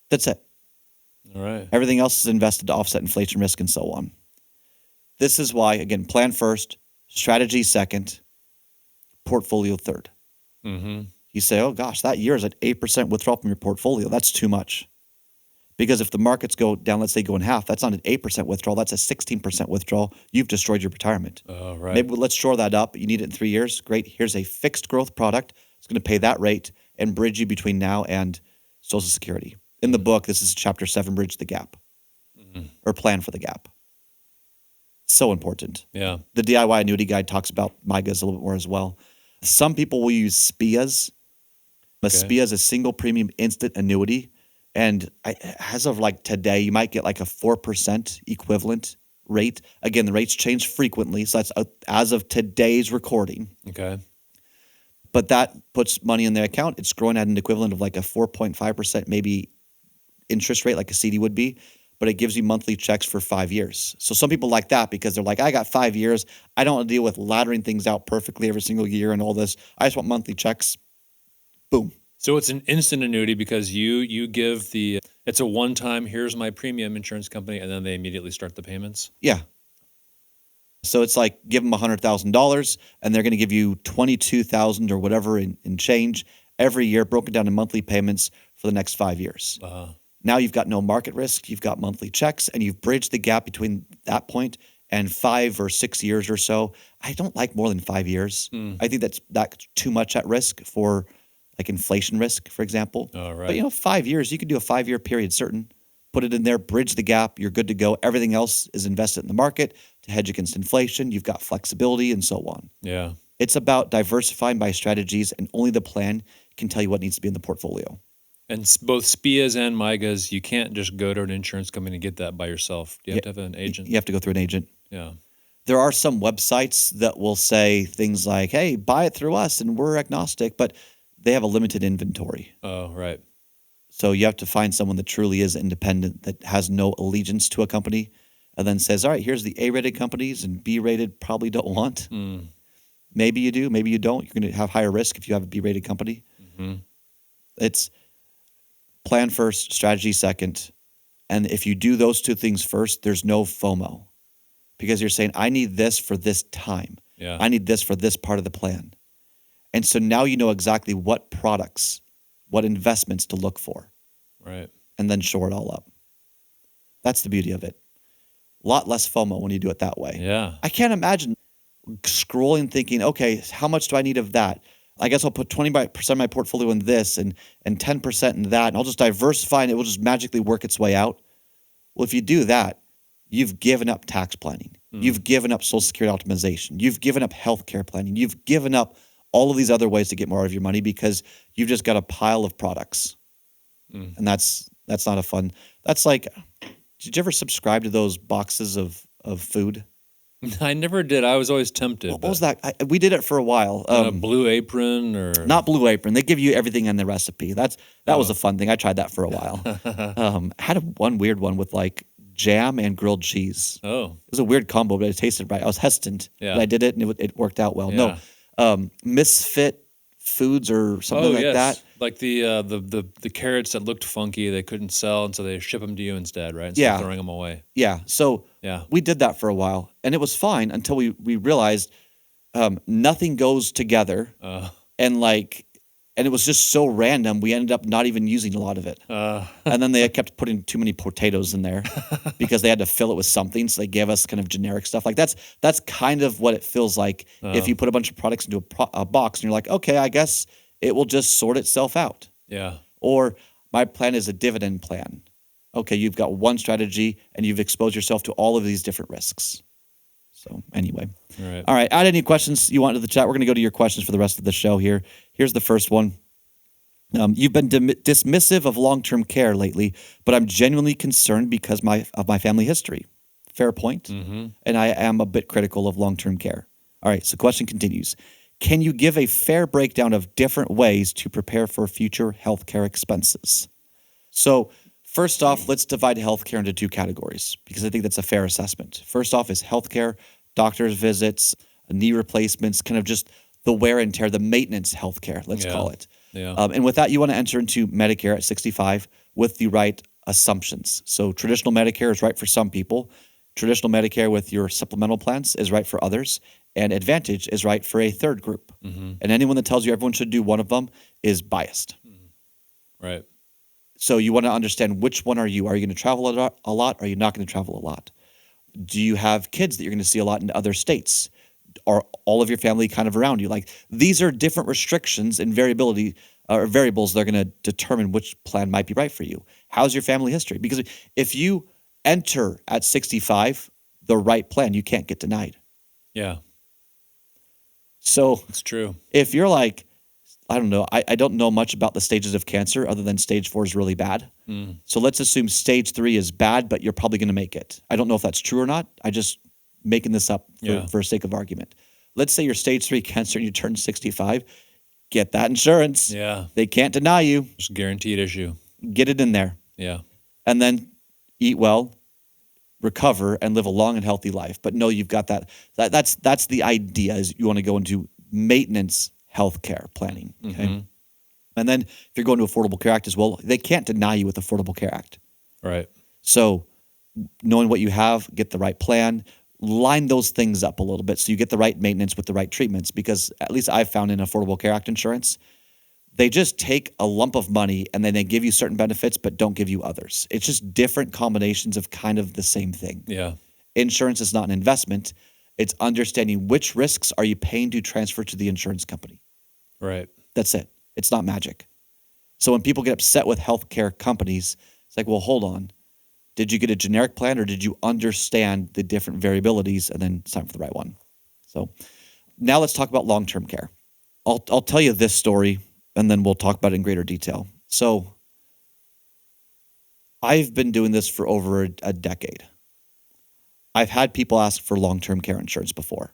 That's it. All right. Everything else is invested to offset inflation risk and so on. This is why, again, plan first, strategy second, portfolio third. Mm-hmm. You say, oh gosh, that year is at 8% withdrawal from your portfolio. That's too much. Because if the markets go down, let's say go in half, that's not an 8% withdrawal. That's a 16% withdrawal. You've destroyed your retirement. Oh, right. Maybe let's shore that up. You need it in 3 years. Great. Here's a fixed growth product. It's going to pay that rate and bridge you between now and Social Security. In the book, this is chapter 7, Bridge the Gap, or Plan for the Gap. So important. Yeah. The DIY annuity guide talks about MYGAs a little bit more as well. Some people will use SPIAs. A SPIA is a single premium instant annuity. And as of like today, you might get like a 4% equivalent rate. Again, the rates change frequently. So that's as of today's recording. Okay. But that puts money in their account. It's growing at an equivalent of like a 4.5% maybe interest rate like a CD would be. But it gives you monthly checks for 5 years. So some people like that because they're like, I got 5 years. I don't want to deal with laddering things out perfectly every single year and all this. I just want monthly checks. Boom. So it's an instant annuity because you give it's a one-time, here's my premium insurance company, and then they immediately start the payments? Yeah. So it's like give them $100,000 and they're going to give you $22,000 or whatever in change every year, broken down in monthly payments for the next 5 years. Now you've got no market risk, you've got monthly checks, and you've bridged the gap between that point and 5 or 6 years or so. I don't like more than 5 years. I think that's too much at risk for like inflation risk, for example. Oh, right. But 5 years, you could do a 5-year period certain, put it in there, bridge the gap, you're good to go. Everything else is invested in the market to hedge against inflation. You've got flexibility and so on. Yeah. It's about diversifying by strategies, and only the plan can tell you what needs to be in the portfolio. And both SPIAs and MYGAs, you can't just go to an insurance company and get that by yourself. You have to have an agent. You have to go through an agent. Yeah. There are some websites that will say things like, hey, buy it through us and we're agnostic, but they have a limited inventory. Oh, right. So you have to find someone that truly is independent, that has no allegiance to a company, and then says, all right, here's the A-rated companies and B-rated probably don't want. Maybe you do, maybe you don't. You're going to have higher risk if you have a B-rated company. It's plan first, strategy second. And if you do those two things first, there's no FOMO because you're saying, I need this for this time. Yeah. I need this for this part of the plan. And so now you know exactly what products, what investments to look for. Right. And then shore it all up. That's the beauty of it. A lot less FOMO when you do it that way. Yeah. I can't imagine scrolling thinking, okay, how much do I need of that? I guess I'll put 20% of my portfolio in this and 10% in that, and I'll just diversify and it will just magically work its way out. Well, if you do that, you've given up tax planning. You've given up Social Security optimization. You've given up healthcare planning. You've given up all of these other ways to get more out of your money because you've just got a pile of products. And that's not a fun. That's like, did you ever subscribe to those boxes of food? I never did. I was always tempted. What was that? We did it for a while. Blue Apron or Not Blue Apron. They give you everything in the recipe. That was a fun thing. I tried that for a while. Had one weird one with like jam and grilled cheese. Oh. It was a weird combo, but it tasted right. I was hesitant, Yeah. but I did it and it worked out well. Yeah. No, Misfit Foods or something like that. Like the carrots that looked funky, they couldn't sell, and so they ship them to you instead, right? Instead Yeah. of throwing them away. Yeah. So Yeah. we did that for a while, and it was fine until we realized nothing goes together, and it was just so random. We ended up not even using a lot of it, and then they kept putting too many potatoes in there because they had to fill it with something. So they gave us kind of generic stuff. Like that's kind of what it feels like if you put a bunch of products into a box and you're like, okay, I guess it will just sort itself out. Yeah. Or my plan is a dividend plan. Okay, you've got one strategy and you've exposed yourself to all of these different risks. So anyway. All right. Add any questions you want to the chat. We're going to go to your questions for the rest of the show here. Here's the first one. You've been dismissive of long-term care lately, but I'm genuinely concerned because of my family history. Fair point. And I am a bit critical of long-term care. All right. So question continues. Can you give a fair breakdown of different ways to prepare for future healthcare expenses? So first off, let's divide healthcare into two categories because I think that's a fair assessment. First off is healthcare, doctor's visits, knee replacements, kind of just the wear and tear, the maintenance healthcare, let's call it. Yeah. And with that, you want to enter into Medicare at 65 with the right assumptions. So traditional Medicare is right for some people. Traditional Medicare with your supplemental plans is right for others. And Advantage is right for a third group. And anyone that tells you everyone should do one of them is biased. Right. So you want to understand which one are you? Are you going to travel a lot? Are you not going to travel a lot? Do you have kids that you're going to see a lot in other states? Are all of your family kind of around you? Like these are different restrictions and variability or variables that are going to determine which plan might be right for you. How's your family history? Because if you enter at 65 the right plan, you can't get denied. Yeah, So it's true. if you're like, I don't know, I don't know much about the stages of cancer other than stage 4 is really bad. So let's assume stage 3 is bad, but you're probably going to make it. I don't know if that's true or not. I just making this up for sake of argument. Let's say you're stage 3 cancer and you turn 65, get that insurance. Yeah, They can't deny you. it's a guaranteed issue. Get it in there. Yeah, And then eat well, recover, and live a long and healthy life. But no, you've got that's the idea is you want to go into maintenance healthcare planning. Okay. And then if you're going to Affordable Care Act as well, they can't deny you with Affordable Care Act. right. So knowing what you have, get the right plan, line those things up a little bit so you get the right maintenance with the right treatments. Because at least I've found in Affordable Care Act insurance, they just take a lump of money and then they give you certain benefits but don't give you others. It's just different combinations of kind of the same thing. Yeah, Insurance is not an investment. It's understanding which risks are you paying to transfer to the insurance company. right. That's it. It's not magic. So when people get upset with healthcare companies, it's like, well, hold on. Did you get a generic plan or did you understand the different variabilities and then sign for the right one? So now let's talk about long-term care. I'll tell you this story and then we'll talk about it in greater detail. So I've been doing this for over a decade. I've had people ask for long-term care insurance before.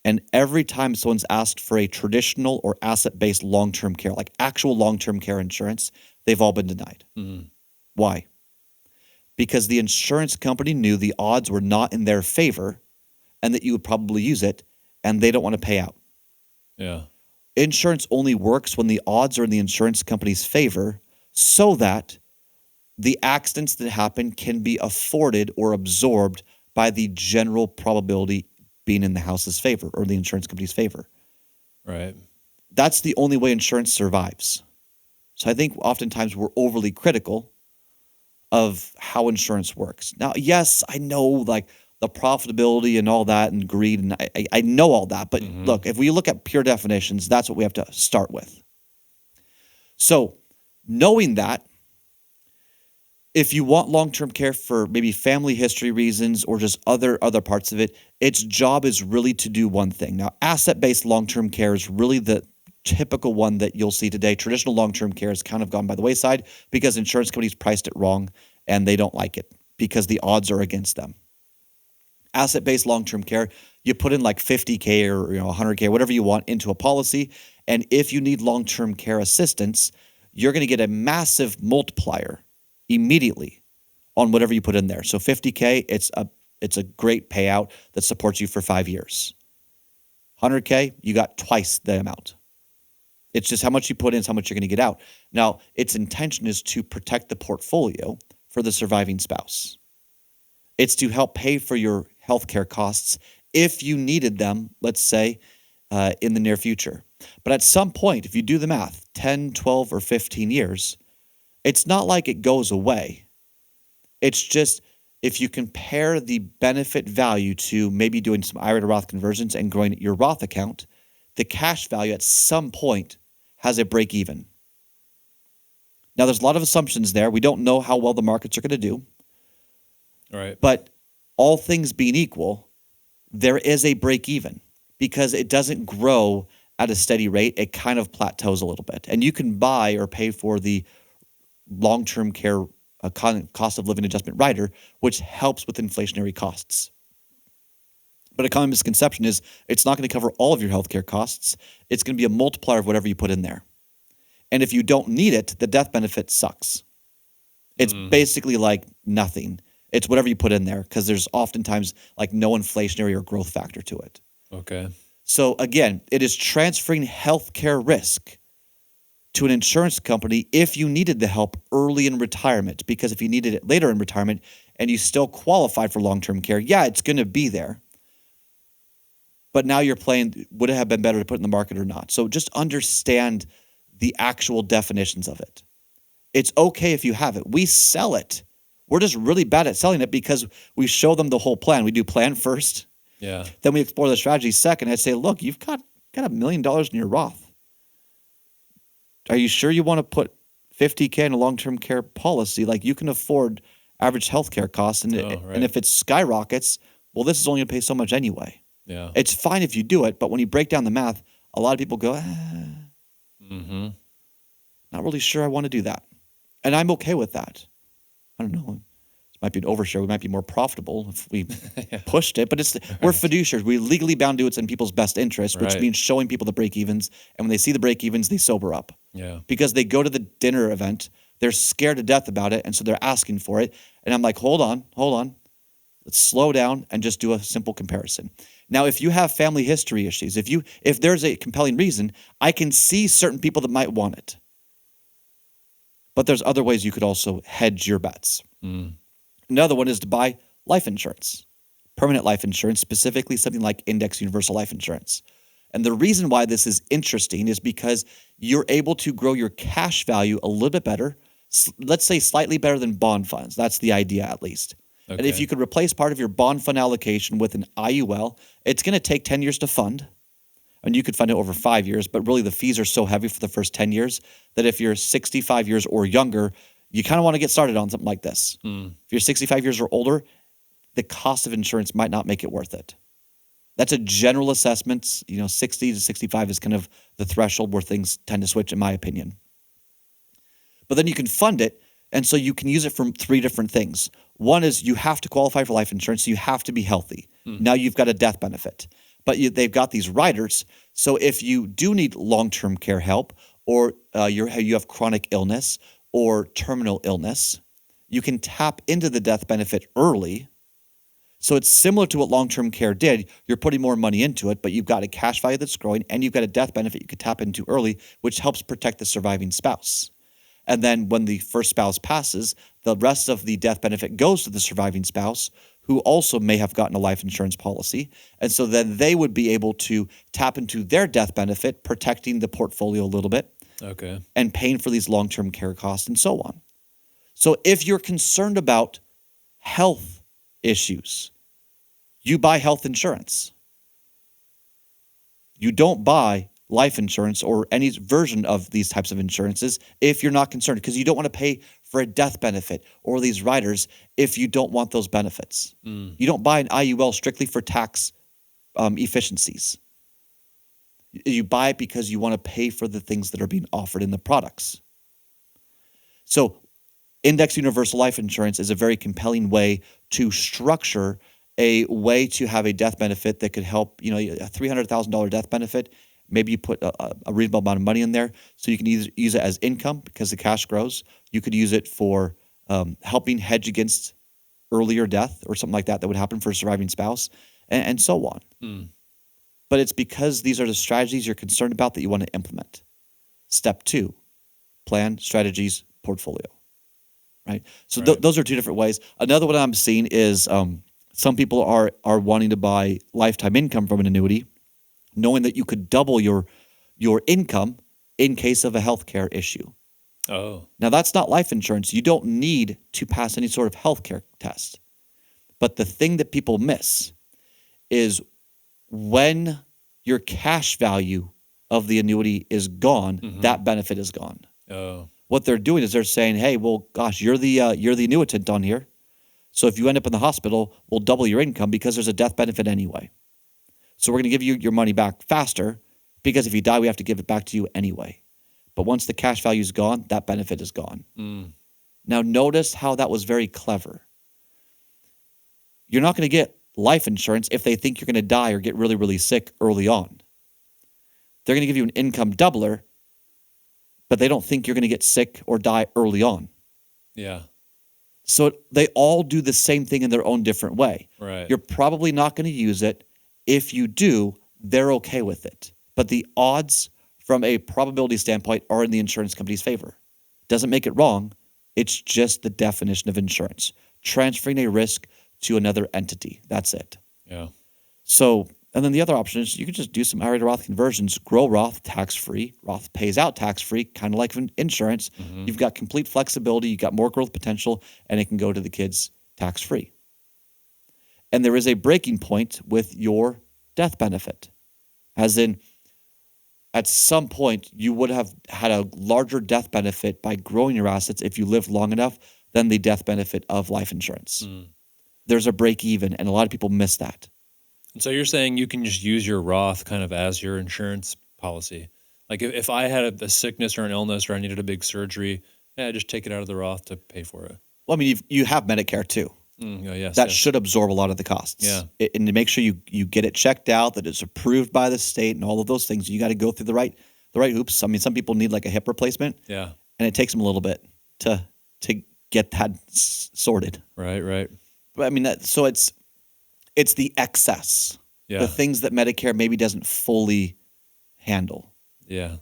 And every time someone's asked for a traditional or asset-based long-term care, like actual long-term care insurance, they've all been denied. Why? Because the insurance company knew the odds were not in their favor and that you would probably use it, and they don't want to pay out. Yeah, Insurance only works when the odds are in the insurance company's favor so that the accidents that happen can be afforded or absorbed by the general probability being in the house's favor or the insurance company's favor. right. That's the only way insurance survives. So I think oftentimes we're overly critical of how insurance works. Now, yes, I know like the profitability and all that and greed, and I know all that. But look, if we look at pure definitions, that's what we have to start with. So knowing that, if you want long-term care for maybe family history reasons or just other parts of it, its job is really to do one thing. Now, asset-based long-term care is really the typical one that you'll see today. Traditional long-term care has kind of gone by the wayside because insurance companies priced it wrong and they don't like it because the odds are against them. Asset-based long-term care, you put in like $50K or 100K, whatever you want into a policy, and if you need long-term care assistance, you're going to get a massive multiplier immediately on whatever you put in there. So $50K, it's a great payout that supports you for 5 years. $100K, you got twice the amount. It's just how much you put in is how much you're going to get out. Now, its intention is to protect the portfolio for the surviving spouse. It's to help pay for your healthcare costs if you needed them, let's say, in the near future. But at some point, if you do the math, 10, 12, or 15 years, it's not like it goes away. It's just if you compare the benefit value to maybe doing some IRA to Roth conversions and growing your Roth account, the cash value at some point has a break even. Now, there's a lot of assumptions there. We don't know how well the markets are going to do. Right. But all things being equal, there is a break even because it doesn't grow at a steady rate. It kind of plateaus a little bit. And you can buy or pay for the long-term care cost of living adjustment rider, which helps with inflationary costs. But a common misconception is it's not going to cover all of your healthcare costs. It's going to be a multiplier of whatever you put in there. And if you don't need it, the death benefit sucks. It's basically like nothing. It's whatever you put in there because there's oftentimes like no inflationary or growth factor to it. Okay. So again, it is transferring healthcare risk to an insurance company if you needed the help early in retirement. Because if you needed it later in retirement and you still qualified for long-term care, yeah, it's going to be there. But now you're playing, would it have been better to put in the market or not? So just understand the actual definitions of it. It's okay if you have it. We sell it. We're just really bad at selling it because we show them the whole plan. We do plan first. Yeah. Then we explore the strategy second. I'd say, look, you've got $1 million in your Roth. Are you sure you want to put $50K in a long-term care policy? Like, you can afford average healthcare costs. And, right. and if it skyrockets, well, this is only going to pay so much anyway. Yeah. It's fine if you do it, but when you break down the math, a lot of people go, not really sure I want to do that. And I'm okay with that. I don't know. This might be an overshare. We might be more profitable if we pushed it, but we're fiduciaries. We're legally bound to do what's in people's best interest, which Right. means showing people the break evens. And when they see the break evens, they sober up. Yeah. Because they go to the dinner event, they're scared to death about it, and so they're asking for it. And I'm like, hold on. Let's slow down and just do a simple comparison. Now, if you have family history issues, if there's a compelling reason, I can see certain people that might want it. But there's other ways you could also hedge your bets. Another one is to buy life insurance, permanent life insurance, specifically something like Index Universal Life Insurance. And the reason why this is interesting is because you're able to grow your cash value a little bit better, let's say slightly better than bond funds. That's the idea, at least. And if Okay. you could replace part of your bond fund allocation with an IUL, it's going to take 10 years to fund. And you could fund it over 5 years, but really the fees are so heavy for the first 10 years that if you're 65 years or younger, you kind of want to get started on something like this. If you're 65 years or older, the cost of insurance might not make it worth it. That's a general assessment. 60 to 65 is kind of the threshold where things tend to switch, in my opinion. But then you can fund it, and so you can use it for 3 different things. One is you have to qualify for life insurance, so you have to be healthy. Now you've got a death benefit. But they've got these riders, so if you do need long-term care help, or you have chronic illness or terminal illness, you can tap into the death benefit early. So it's similar to what long-term care did. You're putting more money into it, but you've got a cash value that's growing, and you've got a death benefit you could tap into early, which helps protect the surviving spouse. And then when the first spouse passes, the rest of the death benefit goes to the surviving spouse, who also may have gotten a life insurance policy. And so then they would be able to tap into their death benefit, protecting the portfolio a little bit Okay. and paying for these long-term care costs and so on. So if you're concerned about health issues, you buy health insurance. You don't buy life insurance or any version of these types of insurances if you're not concerned, because you don't want to pay for a death benefit or these riders if you don't want those benefits. You don't buy an IUL strictly for tax efficiencies. You buy it because you want to pay for the things that are being offered in the products. So Index Universal Life Insurance is a very compelling way to structure a way to have a death benefit that could help, a $300,000 death benefit. Maybe you put a reasonable amount of money in there, so you can use it as income because the cash grows. You could use it for helping hedge against earlier death or something like that would happen for a surviving spouse, and so on. But it's because these are the strategies you're concerned about that you want to implement. Step 2, plan, strategies, portfolio. Right? So Right. Those are 2 different ways. Another one I'm seeing is some people are wanting to buy lifetime income from an annuity, knowing that you could double your income in case of a healthcare issue. Oh. Now, that's not life insurance. You don't need to pass any sort of healthcare test. But the thing that people miss is when your cash value of the annuity is gone, that benefit is gone. Oh. What they're doing is they're saying, hey, well, gosh, you're the annuitant on here. So if you end up in the hospital, we'll double your income because there's a death benefit anyway. So we're going to give you your money back faster because if you die, we have to give it back to you anyway. But once the cash value is gone, that benefit is gone. Now, notice how that was very clever. You're not going to get life insurance if they think you're going to die or get really, really sick early on. They're going to give you an income doubler, but they don't think you're going to get sick or die early on. Yeah. So they all do the same thing in their own different way. Right. You're probably not going to use it. If you do, they're okay with it. But the odds from a probability standpoint are in the insurance company's favor. Doesn't make it wrong. It's just the definition of insurance, transferring a risk to another entity. That's it. Yeah. So, and then the other option is you can just do some IRA to Roth conversions, grow Roth tax-free. Roth pays out tax-free, kind of like insurance. You've got complete flexibility. You've got more growth potential, and it can go to the kids tax-free. And there is a breaking point with your death benefit, as in at some point you would have had a larger death benefit by growing your assets if you lived long enough than the death benefit of life insurance. There's a break even, and a lot of people miss that. And so you're saying you can just use your Roth kind of as your insurance policy. Like if I had a sickness or an illness or I needed a big surgery, I just take it out of the Roth to pay for it. Well, I mean, you have Medicare too. Yes, That should absorb a lot of the costs. Yeah. And to make sure you get it checked out, that it's approved by the state and all of those things, you got to go through the right hoops. I mean, some people need like a hip replacement. Yeah. And it takes them a little bit to get that sorted. Right. But I mean, so it's the excess, Yeah. the things that Medicare maybe doesn't fully handle. Yeah.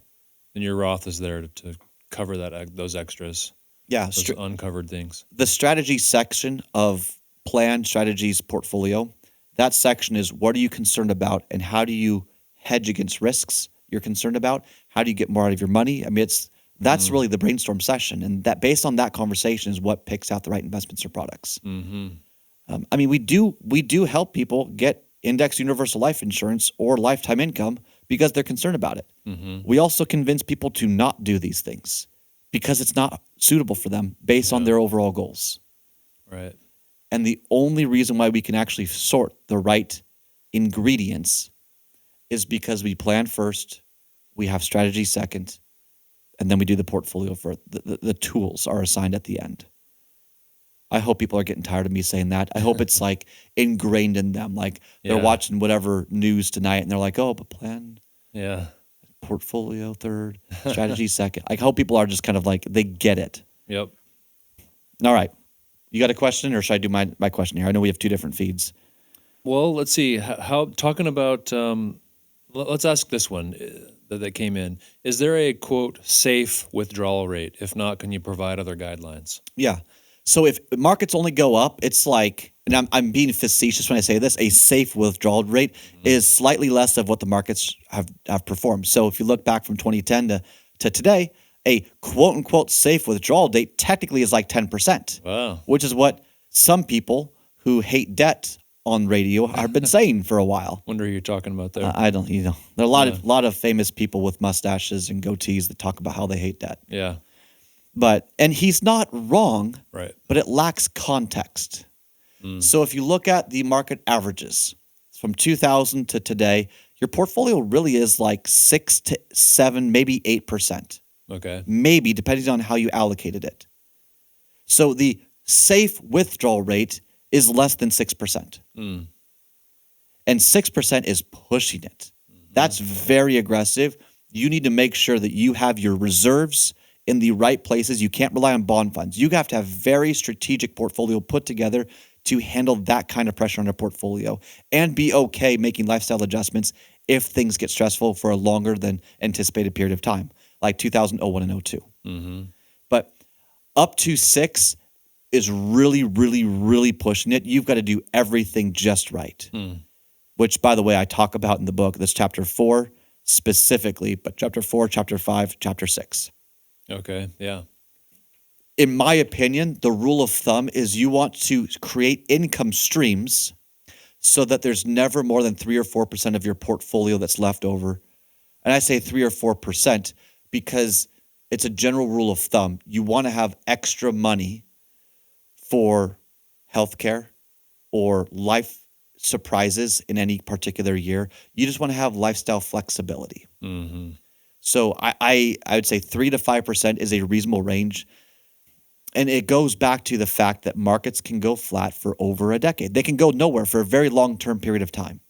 And your Roth is there to cover those extras, Yeah, those uncovered things. the strategy section of plan strategies portfolio, that section is what are you concerned about and how do you hedge against risks you're concerned about? How do you get more out of your money? I mean, that's really the brainstorm session, and that based on that conversation is what picks out the right investments or products. I mean, we do help people get index universal life insurance or lifetime income because they're concerned about it. We also convince people to not do these things because it's not suitable for them based on their overall goals. Right. And the only reason why we can actually sort the right ingredients is because we plan first, we have strategy second, and then we do the portfolio for the tools are assigned at the end. I hope people are getting tired of me saying that. I hope it's like ingrained in them. Like they're watching whatever news tonight and they're like, oh, but plan, portfolio third, strategy second. I hope people are just kind of like, they get it. Yep. All right. You got a question or should I do my question here? I know we have two different feeds. Well, let's see. How talking about, let's ask this one that came in. Is there a, quote, safe withdrawal rate? If not, can you provide other guidelines? Yeah. So if markets only go up, it's like, and I'm being facetious when I say this, a safe withdrawal rate is slightly less of what the markets have performed. So if you look back from 2010 to today, a quote unquote safe withdrawal date technically is like 10%. Wow. Which is what some people who hate debt on radio have been saying for a while. Wonder who you're talking about there. I don't, there are a lot of famous people with mustaches and goatees that talk about how they hate debt. Yeah. And he's not wrong, Right. but it lacks context. So if you look at the market averages from 2000 to today, your portfolio really is like 6 to 7, maybe 8%. Okay. Maybe, depending on how you allocated it. So the safe withdrawal rate is less than 6%. And 6% is pushing it. That's very aggressive. You need to make sure that you have your reserves in the right places. You can't rely on bond funds. You have to have very strategic portfolio put together to handle that kind of pressure on a portfolio and be okay making lifestyle adjustments if things get stressful for a longer than anticipated period of time, like 2001 and 02. But up to 6 is really, really, really pushing it. You've got to do everything just right, which, by the way, I talk about in the book. That's chapter 4 specifically, but chapter 4, chapter 5, chapter 6. Okay. Yeah. In my opinion, the rule of thumb is you want to create income streams so that there's never more than 3 or 4% of your portfolio that's left over. And I say 3 or 4% because it's a general rule of thumb. You want to have extra money for healthcare or life surprises in any particular year. You just want to have lifestyle flexibility. So I would say 3 to 5% is a reasonable range. And it goes back to the fact that markets can go flat for over a decade. They can go nowhere for a very long-term period of time.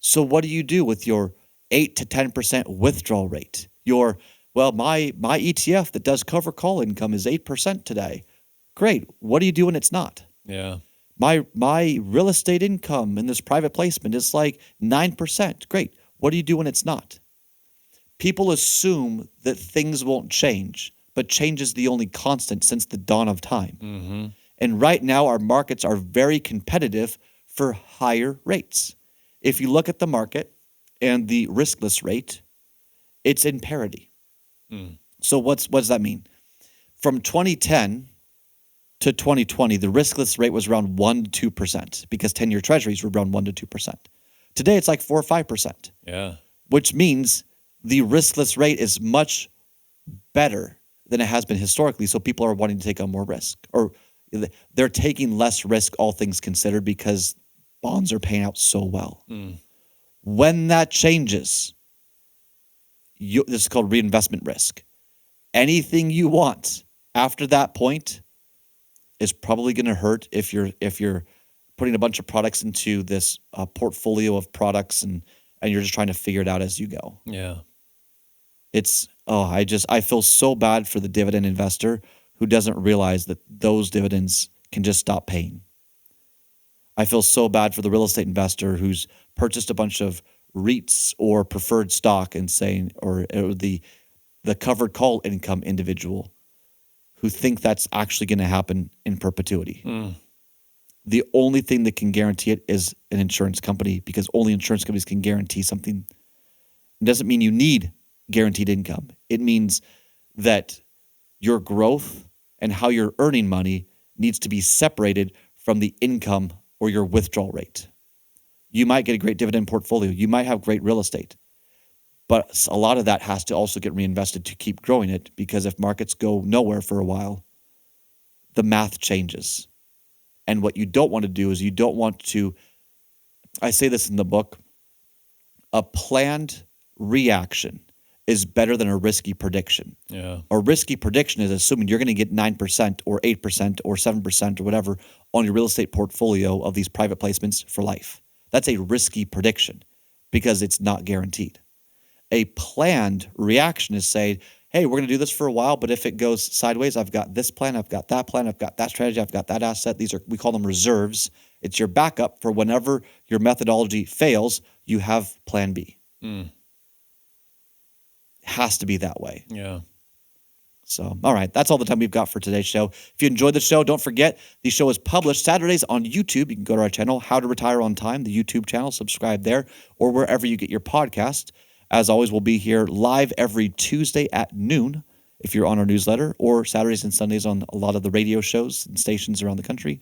So what do you do with your 8 to 10% withdrawal rate? My ETF that does cover call income is 8% today. Great. What do you do when it's not? Yeah. My real estate income in this private placement is like 9%. Great. What do you do when it's not? People assume that things won't change, but change is the only constant since the dawn of time. And right now, our markets are very competitive for higher rates. If you look at the market and the riskless rate, it's in parity. So what does that mean? From 2010 to 2020, the riskless rate was around 1 to 2% because 10-year treasuries were around 1 to 2%. Today, it's like 4 or 5%. Yeah. Which means the riskless rate is much better than it has been historically. So people are wanting to take on more risk, or they're taking less risk, all things considered, because bonds are paying out so well. When that changes, this is called reinvestment risk. Anything you want after that point is probably going to hurt if you're putting a bunch of products into this portfolio of products and you're just trying to figure it out as you go. Yeah. I feel so bad for the dividend investor who doesn't realize that those dividends can just stop paying. I feel so bad for the real estate investor who's purchased a bunch of REITs or preferred stock and saying, or the covered call income individual who think that's actually going to happen in perpetuity. The only thing that can guarantee it is an insurance company, because only insurance companies can guarantee something. It doesn't mean you need guaranteed income. It means that your growth and how you're earning money needs to be separated from the income or your withdrawal rate. You might get a great dividend portfolio. You might have great real estate. But a lot of that has to also get reinvested to keep growing it, because if markets go nowhere for a while, the math changes. And what you don't want to do is you don't want to, I say this in the book, a planned reaction is better than a risky prediction. Yeah. A risky prediction is assuming you're going to get 9% or 8% or 7% or whatever on your real estate portfolio of these private placements for life. That's a risky prediction because it's not guaranteed. A planned reaction is saying, hey, we're going to do this for a while, but if it goes sideways, I've got this plan, I've got that plan, I've got that strategy, I've got that asset. We call them reserves. It's your backup for whenever your methodology fails, you have plan B. Has to be that way. Yeah. So, all right, that's all the time we've got for today's show. If you enjoyed the show, don't forget the show is published Saturdays on YouTube. You can go to our channel, How to Retire on Time, the YouTube channel, subscribe there, or wherever you get your podcast. As always, we'll be here live every Tuesday at noon if you're on our newsletter, or Saturdays and Sundays on a lot of the radio shows and stations around the country.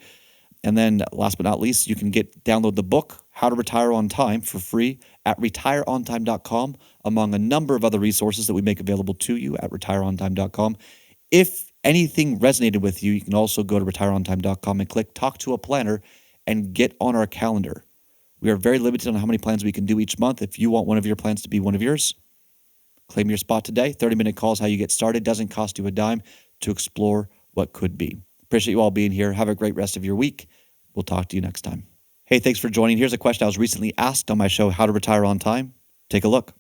And then last but not least, you can download the book, How to Retire on Time, for free at retireontime.com, among a number of other resources that we make available to you at retireontime.com. If anything resonated with you, you can also go to retireontime.com and click Talk to a Planner and get on our calendar. We are very limited on how many plans we can do each month. If you want one of your plans to be one of yours, claim your spot today. 30-minute call is how you get started. Doesn't cost you a dime to explore what could be. Appreciate you all being here. Have a great rest of your week. We'll talk to you next time. Hey, thanks for joining. Here's a question I was recently asked on my show, How to Retire on Time. Take a look.